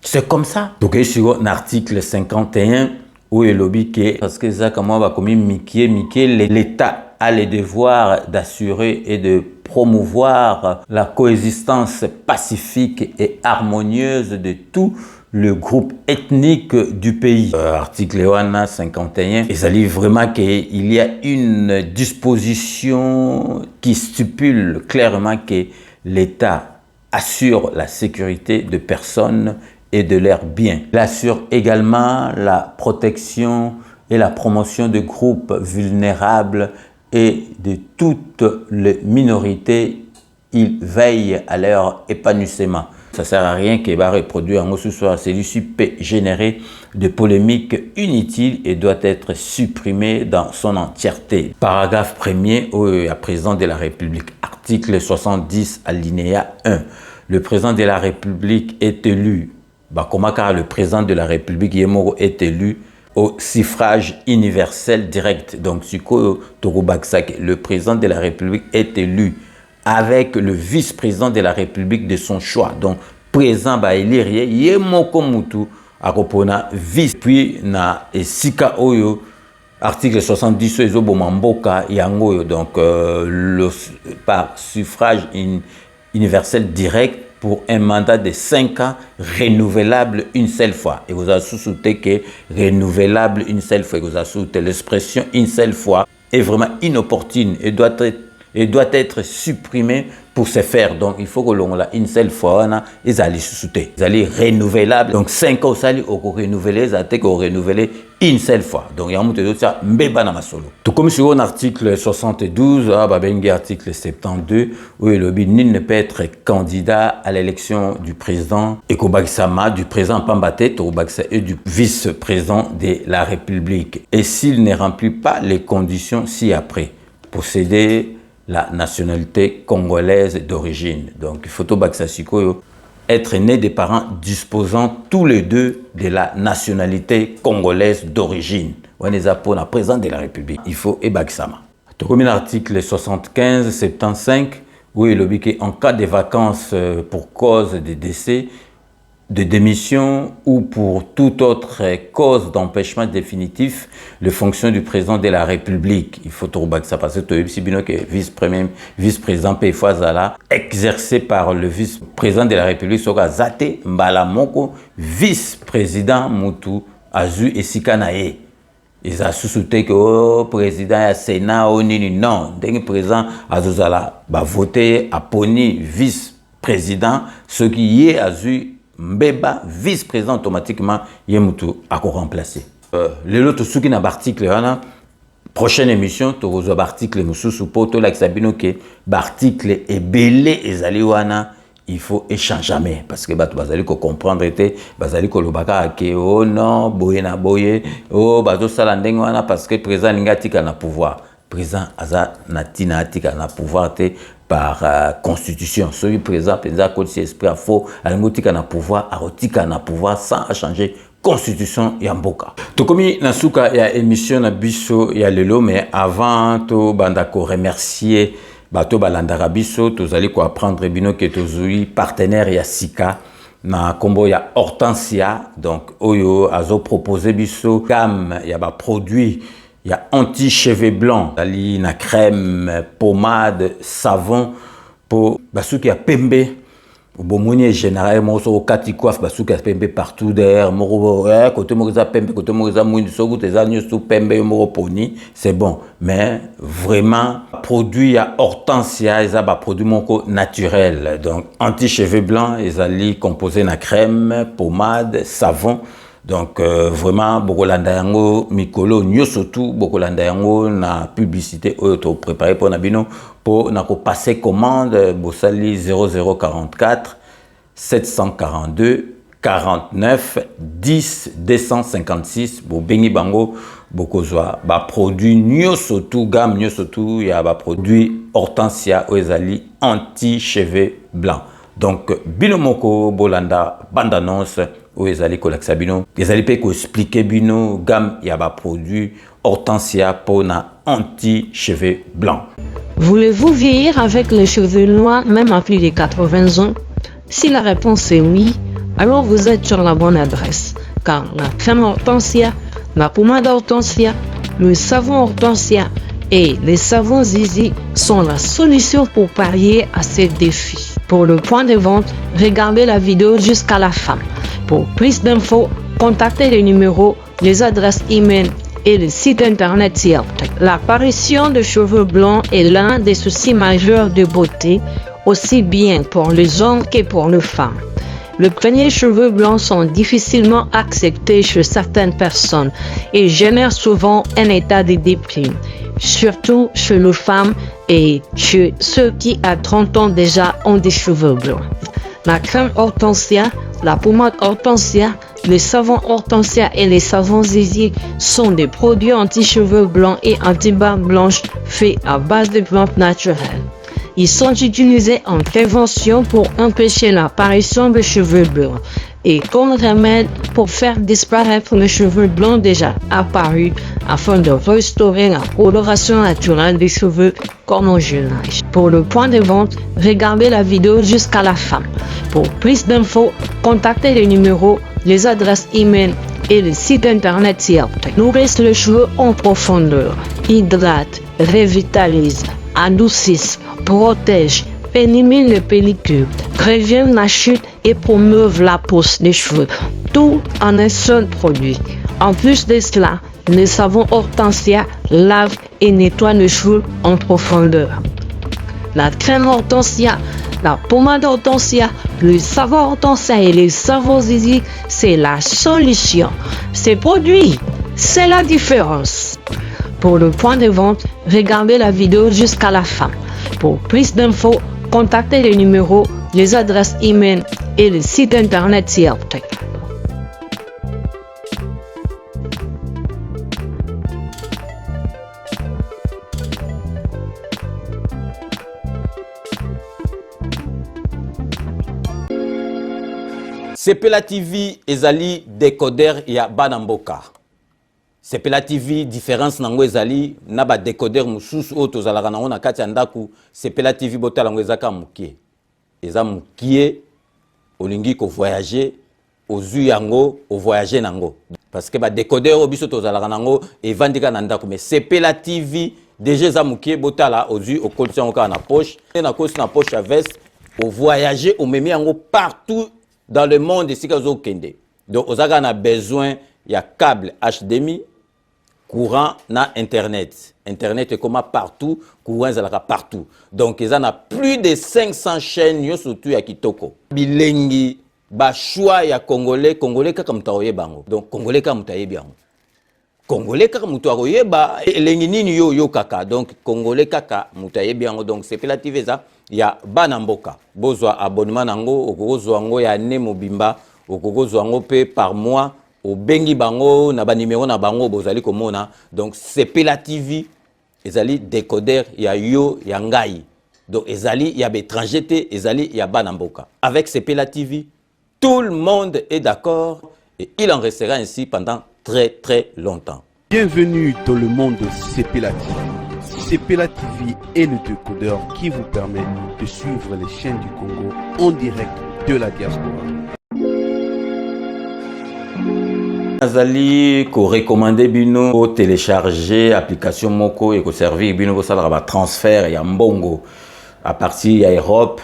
C'est comme ça. Donc, sur l'article 51, où il lobby que, parce que ça, comment va comme l'État a le devoir d'assurer et de promouvoir la coexistence pacifique et harmonieuse de tout le groupe ethnique du pays. Article 51, et ça dit vraiment qu'il y a une disposition qui stipule clairement que l'État assure la sécurité de personnes et de leurs biens. Il assure également la protection et la promotion de groupes vulnérables et de toutes les minorités. Il veille à leur épanouissement. Ça ne sert à rien qu'il va reproduire en ce soir. Celui-ci peut générer de polémiques inutiles et doit être supprimé dans son entièreté. Paragraphe 1er au président de la République. Article 70 alinéa 1. Le président de la République est élu. Comment car le président de la République est élu au suffrage universel direct. Donc, le président de la République est élu avec le vice-président de la République de son choix. Donc, président ba élire yemoko mutu akopona vice. Puis na esika oyo article 70 ezobomamboka yango donc par suffrage universel direct pour un mandat de 5 ans renouvelable une seule fois. Et vous avez sous-souté que renouvelable une seule fois. Et vous avez sous-souté l'expression une seule fois est vraiment inopportune et doit être et doit être supprimé pour se faire. Donc, il faut que l'on l'a une seule fois, ils allaient sous-souter. Ils allaient renouvelables. Donc, 5 ans, ça allait renouveler, ça allait renouveler une seule fois. Donc, il y a un peu ça, mbeba na masolo. Tout comme sur l'article 72, article 72, où il dit nul ne peut être candidat à l'élection du président Ekobagisama, du président Pambate, et du vice-président de la République. Et s'il ne remplit pas les conditions ci-après, posséder la nationalité congolaise d'origine. Donc, il faut être né des parents disposant tous les deux de la nationalité congolaise d'origine. On est pour la présidente de la République. Il faut Ebaksama. Comme l'article 75-75, où il dit qu'en cas de vacances pour cause de décès, de démission ou pour toute autre cause d'empêchement définitif, les fonctions du président de la République. Il faut tout ça parce que vice-président Pefazala, exercé par le vice-président de la République, sera Zate Mbalamoko, vice-président Moutou Azu et Sikanae. Ils ont sous-souté que le président du Sénat, non, le président Azuzala va voter à Poni, vice-président, ce qui est Azu Mbeba, vice-président automatiquement, Yemutu a remplacé. Les autres sous qui n'a article, prochaine émission, tu as article sous poto la sabino que l'article est belé et zaliwana, il faut échanger jamais parce que tu vas comprendre que bazali ko lobaka ke oh non boye na boye oh bazo sala ndenge wana parce que président lingatika na pouvoir. Président aza natina atika na pouvoir te par constitution. Celui président penza ko si esprit a faux, alingotika na pouvoir, arotika na pouvoir sans changer constitution ya mboka. Tokomi nasuka ya émission na biso ya lelo, mais avant to bandako remercier bato balandaka biso, tozali ko apprendre bino ke tozui partenaire ya Sika na kombo ya Hortensia, donc oyo azo proposer biso gamme ya ba produit. Il y a anti-cheveux blancs, il y a crème, pommade, savon pour ceux qui a pembe. Bon, moi, généralement, au kati coiffe, ceux qui a pembe partout derrière, côté moriza pembe, côté moriza mouine, côté zanyo sous pembe, moroponi, c'est bon. Mais vraiment, produit à Hortensia, ils ont produit monco naturel. Donc, anti-cheveux blancs, ils ont composé na crème, pommade, savon. Donc vraiment bokolanda yango mikolo nyosotu bokolanda yango na publicité auto préparé pour nabino pour na ko passer commande bosali 0044 742 49 10 256 bo bengi bango bokozwa ba produit nyosotu gamme nyosotu ya ba produit Hortensia ezali anti cheveux blancs. Donc binomoko bolanda bande annonce où ils allaient collecter bino, ils allaient pas expliquer bino gamme y a ba produit Hortensia pour na anti cheveux blancs. Voulez-vous vieillir avec les cheveux noirs même à plus de 80 ans? Si la réponse est oui, alors vous êtes sur la bonne adresse. Car la crème Hortensia, la pommade Hortensia, le savon Hortensia et les savons Zizi sont la solution pour parier à ces défis. Pour le point de vente, regardez la vidéo jusqu'à la fin. Pour plus d'infos, contactez les numéros, les adresses e-mail et le site internet ci-après. L'apparition de cheveux blancs est l'un des soucis majeurs de beauté, aussi bien pour les hommes que pour les femmes. Les premiers cheveux blancs sont difficilement acceptés chez certaines personnes et génèrent souvent un état de déprime, surtout chez les femmes et chez ceux qui à 30 ans déjà ont des cheveux blancs. La crème Hortensia, la pommade Hortensia, le savon Hortensia et les savons Zizi sont des produits anti-cheveux blancs et anti-barbe blanche faits à base de plantes naturelles. Ils sont utilisés en prévention pour empêcher l'apparition de cheveux blancs et comme remède pour faire disparaître les cheveux blancs déjà apparus afin de restaurer la coloration naturelle des cheveux comme au jeune âge. Pour le point de vente, regardez la vidéo jusqu'à la fin. Pour plus d'infos, contactez les numéros, les adresses e-mail et le site internet ci-après. Nourrissent les cheveux en profondeur, hydrate, revitalise, adoucissent, protège, élimine les pellicules, préviennent la chute et promeuvent la pousse des cheveux, tout en un seul produit. En plus de cela, le savon Hortensia lave et nettoie les cheveux en profondeur. la crème hortensia, la pommade hortensia, le savon hortensia et le savon zizi, c'est la solution. Ces produits, c'est la différence. Pour le point de vente, regardez la vidéo jusqu'à la fin. Pour plus d'infos, contactez les numéros, les adresses e-mail et le site internet CRT. Sepela TV ezali décodeur ya Banamboka. Sepela TV différence nango ezali na ba décodeur mususu o tozalaka nango na kati ya ndaku. Sepela TV botala ngo ezaka mukie. Eza mukie olingi ko voyager ozu yango o voyager nango. Parce que ba décodeur o biso tozalaka nango evandika na ndaku mais Sepela TV déjà eza mukie botala ozu o kolisa ngo na poche na kosi na poche à veste o voyager o memi yango partout dans le monde ici kazo kende. Donc on a besoin il y a câble HDMI, courant na internet. Internet est comme partout, courant est partout. Donc ils en a plus de 500 chaînes yo surtout ya kitoko. Bilengi ba choix ya congolais kaka mutaoye bango. Donc congolais kaka mutaye bango. Congolais kaka mutaoye ba elengi nini yo kaka. Donc congolais kaka mutaye bango. Donc c'est Sepela TV ça. Ya Banamboka bozwa abonnement nango okozwa ngo ya ne mobimba okozwa ngo pe par mois au bengi bango na ba numéro na bango bozali komona. Donc Sepela TV ezali décodeur ya yo ya ngai. Donc ezali ya étranger te ezali ya Banamboka. Avec Sepela TV tout le monde est d'accord et il en restera ainsi pendant très longtemps. Bienvenue dans le monde de Sepela TV. Sepela TV est le décodeur qui vous permet de suivre les chaînes du Congo en direct de la diaspora. Azali ko recommander bino ko télécharger application moko et ko servir bino ko sala ba transfert ya mbongo à partir ya Europe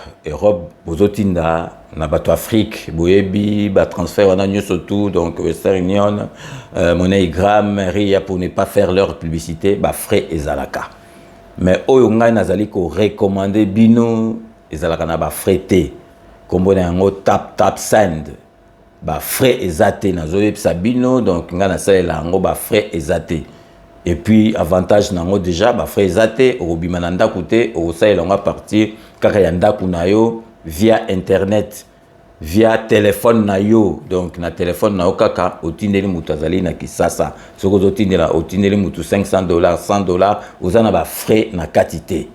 bozotinda na bato Afrique boyebi ba transfert wana nyoso tout donc Western Union MoneyGram Ria pour ne pas faire leur publicité ba frais ezalaka. Mais oyo ngai nazali ko recommander bino ezalaka na ba frais te kombo na yango tap send ba frais ezate nazoyebisa bino donc ngai nasalela yango ba frais ezate et puis avantage nango déjà ba frais ezate okobima na ndaku te okosalela yango à partir kaka ya ndaku na yo via internet via téléphone na yo donc na téléphone na yo kaka otindeli mutu azali na Kisasa soko ozotindela otindeli mutu $500 $100 ozana ba frais na quantité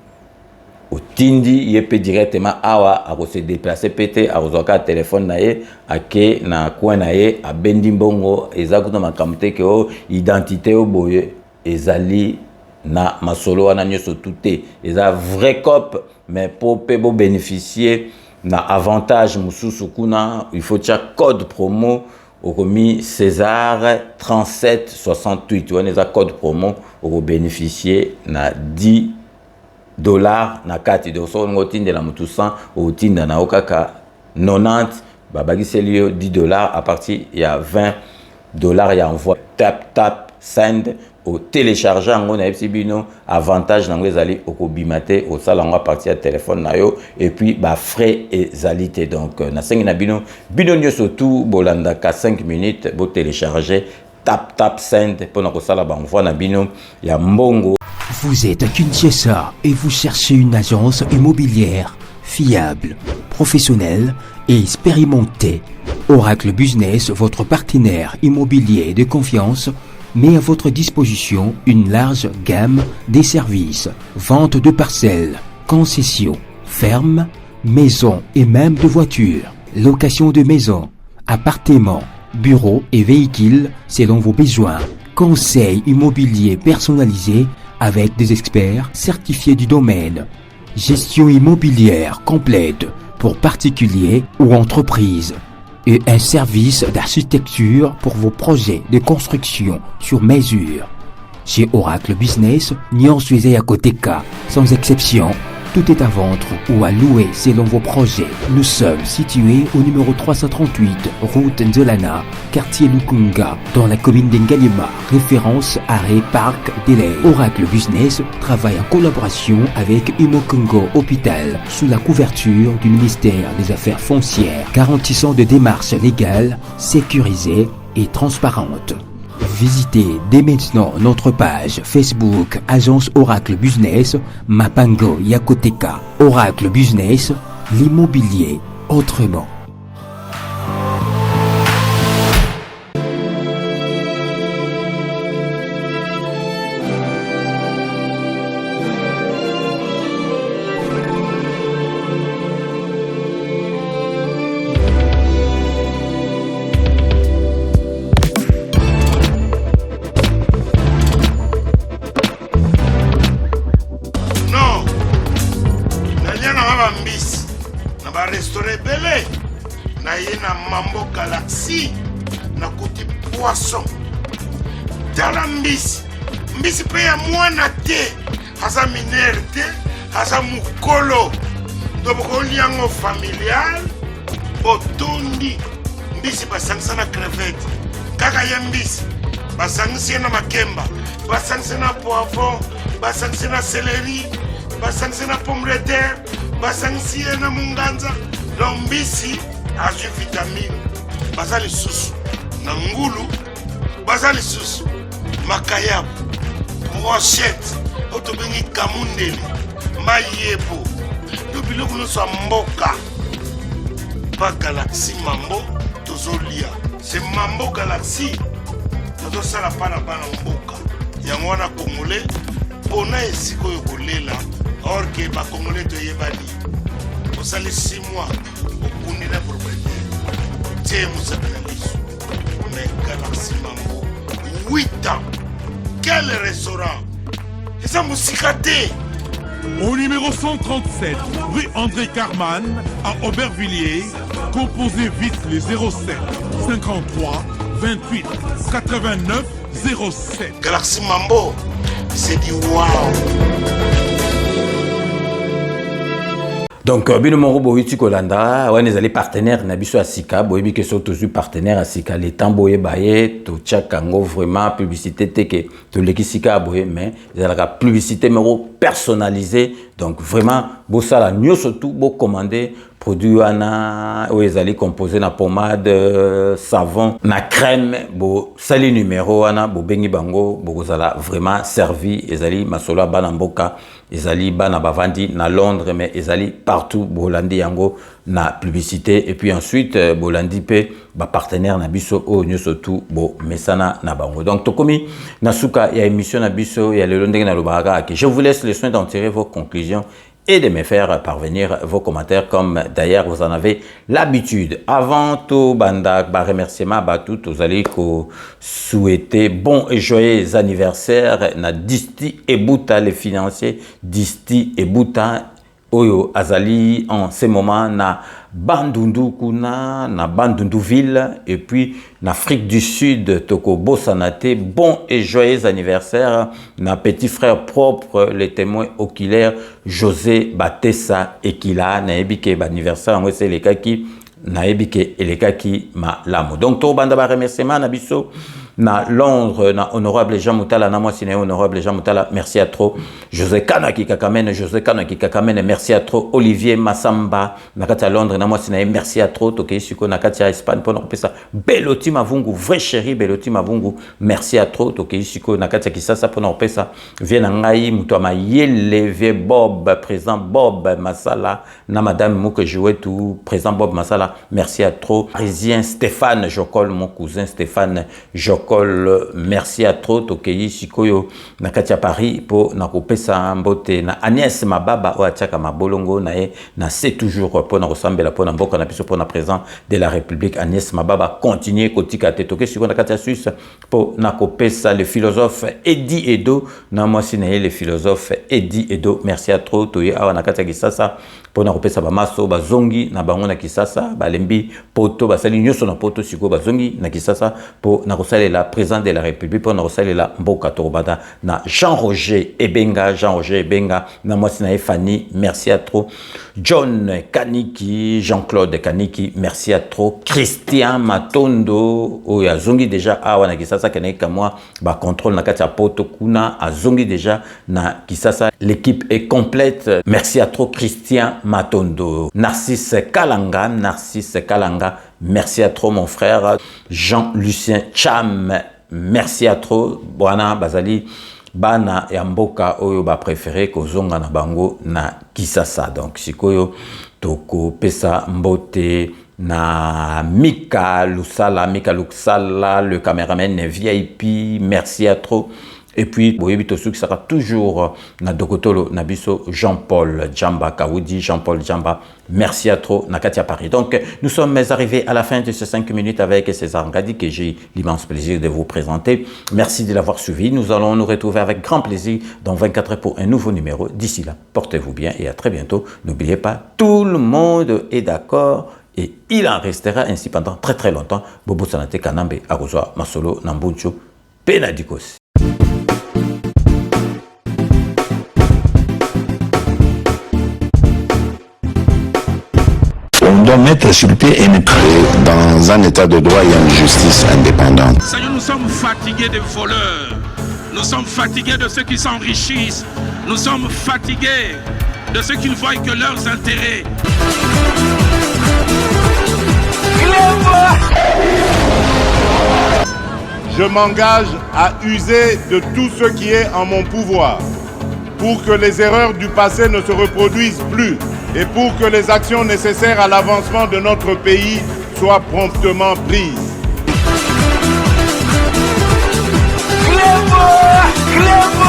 otindi yepe directement awa ako se déplacer pété akozwaka téléphone na ye ake na coin na ye abendi mbongo ezakuta makamte ke o identité o boye ezali na masolo wana nyoso touté eza vrai cop mais pour pe bo bénéficier na avantage mususu kuna il faut tia code promo okomi César 3768 wana eza code promo oko bénéficier na $10 na kati donc so ngotinde la mutu 100 otinda na okaka 90 babagiseli yo $10 à partir ya $20 ya envoi tap send au télécharger ngo na bino avantage nango ezali okobimate au sala ngo à partir ya téléphone na yo et puis ba frais ezalité donc na sengi na bino nyoso tout bolanda ka 5 minutes bo télécharger tap send pour ko sala ba envoi na bino ya mbongo. Vous êtes à Kinshasa et vous cherchez une agence immobilière fiable, professionnelle et expérimentée. Oracle Business, votre partenaire immobilier de confiance, met à votre disposition une large gamme des services, vente de parcelles, concessions, fermes, maisons et même de voitures, location de maisons, appartements, bureaux et véhicules selon vos besoins, conseil immobilier personnalisé avec des experts certifiés du domaine, gestion immobilière complète pour particuliers ou entreprises, et un service d'architecture pour vos projets de construction sur mesure. Chez Oracle Business, Nyon Suizé à côté K, sans exception, Tout est à vendre ou à louer selon vos projets. Nous sommes situés au numéro 338, route Nzolana, quartier Lukunga, dans la commune d'Enganyema, référence arrêt Parc Délai. Oracle Business travaille en collaboration avec Imo Congo Hôpital, sous la couverture du ministère des Affaires foncières, garantissant des démarches légales, sécurisées et transparentes. Visitez dès maintenant notre page Facebook Agence Oracle Business, Mapango Yakoteka. Oracle Business, l'immobilier autrement. Mambo Galaxy na kuti poisson tala mbisi pe ya mwana te haza minere te haza mukolo ndoboko liango familial botundi mbisi basangisa na crevette kaka ya mbisi basangisa na makemba basangisa na poivron basangisa na céleri basangisa na pomme de terre basangisa na munganza donc mbisi azu vitamine bazali susu na ngulu bazali susu makayabu brochette otobengi kamundeli mayebo to biloko nyonso ya mboka pa Galaxy mambo tozolia se mambo Galaxy tozosala mpa na bana mboka yango wana congolais mpona esika oyo kolela or ke bacongolais toyebani osali 6 mois okundi na propriété tie mosakana liso mais Galaxy mambo 8 ans quel restaurant eza mosika te. Au numéro 137, rue André Carman, à Aubervilliers, composez vite les 07 53 28 89 07. Galaxy Mambo, c'est du wow. Donc, bino moro boiti kolanda, ouais les partenaires na biso asika, boyebi que sont tous partenaires asika, les temps boye baye, to tchakango vraiment publicité teke, to lekisika boye, mais ils ont la publicité mero personnalisée, donc vraiment bo ça la mieux surtout bo commander produit ana où ils allaient composer na pommade, savon, na crème, bo sali numéro ana, bo bengi bango, bo zala vraiment servi, ils allaient masola banamboka. Ezali bana bavandi na Londres mais ezali partout bolandi yango na publicité et puis ensuite bolandi pe ba partenaire na biso o nyoso tout bo mesana na bango. Donc tokomi nasuka ya émission na biso ya lelo ndenge na lobaka ke je vous laisse le soin d'en tirer vos conclusions et de me faire parvenir vos commentaires comme d'ailleurs vous en avez l'habitude. Avant tout, banda, remerciement à tout, vous allez souhaiter bon et joyeux anniversaire na Disti et Bouta, les financiers Disti et Bouta, Oyo Azali en ce moment na Bandundu Kuna, na Bandundu ville et puis en Afrique du Sud, Toko Bossanate, bon et joyeux anniversaire na petit frère propre, les témoins oculaires José Batessa Ekila, na ebike anniversaire en c'est les kaki na ebike et les kaki ma lamo. Donc to banda ba remerciement na biso na Londres, na honorable Jean Moutala, na moi siné honorable Jean Moutala, merci à trop. José Kanaki Kakamene, merci à trop. Olivier Massamba, na katia Londres, na moi siné, merci à trop. Toke Suko na katia Espagne, pour nous ça. Beloti Mavungu, vrai chéri Beloti Mavungu, merci à trop. Toke Suko na katia Kisasa, pour nous ça. Viens Ngai, Moutouama Yele, vieux Bob, présent Bob Masala, na madame Mouke jouet tout, présent Bob Masala, merci à trop. Parisien Stéphane Jokol, mon cousin Stéphane Jokol. Merci à trop Tokei Sikoyo na katia Paris pour na kopesa mbote na Agnès Mababa o ataka mabolongo na e na c'est toujours pour na ressemble la pour na mboka na biso pour na président de la République Agnès Mababa continuer kotika te Tokei Sikoyo na katia Suisse pour na kopesa le philosophe Eddie Edo na moi sinaye le philosophe Eddie Edo merci à trop toye awa na katia Kisasa pour na kopesa ba maso bazongi na bango na Kisasa balembi poto basali nyoso na poto siko bazongi na Kisasa pour na kosalela président de la République pour na kosalela mboka torobada na Jean-Roger Ebenga na mwasi na Fanny merci à trop John Kaniki Jean-Claude Kaniki merci à trop Christian Matondo oyo azongi déjà awa na Kisasa keneka moi ba contrôle na kati ya poto kuna azongi déjà na Kisasa l'équipe est complète merci à trop Christian Matondo Narcisse Kalanga merci à trop mon frère Jean-Lucien Cham merci à trop bwana bazali bana ya mboka oyo ba préféré kozonga na bango na Kisasa donc sikoyo toko pesa mbote na Mika Lusala le caméraman VIP merci à trop et puis boyebi to qui sera toujours na dokotolo na biso Jean-Paul Djamba Kaoudi Jean-Paul Djamba merci à trop na Katia Paris. Donc nous sommes arrivés à la fin de ces 5 minutes avec César Ngadi que j'ai l'immense plaisir de vous présenter. Merci de l'avoir suivi. Nous allons nous retrouver avec grand plaisir dans 24 heures pour un nouveau numéro. D'ici là, portez-vous bien et à très bientôt. N'oubliez pas, tout le monde est d'accord et il en restera ainsi pendant très très longtemps. Bobo Sanate Kanambe Arozwa Masolo Nambuncho Penadikos. On doit mettre sur pied et créer dans un état de droit et une justice indépendante. Seigneur, nous sommes fatigués des voleurs. Nous sommes fatigués de ceux qui s'enrichissent. Nous sommes fatigués de ceux qui ne voient que leurs intérêts. Je m'engage à user de tout ce qui est en mon pouvoir pour que les erreurs du passé ne se reproduisent plus et pour que les actions nécessaires à l'avancement de notre pays soient promptement prises. Clément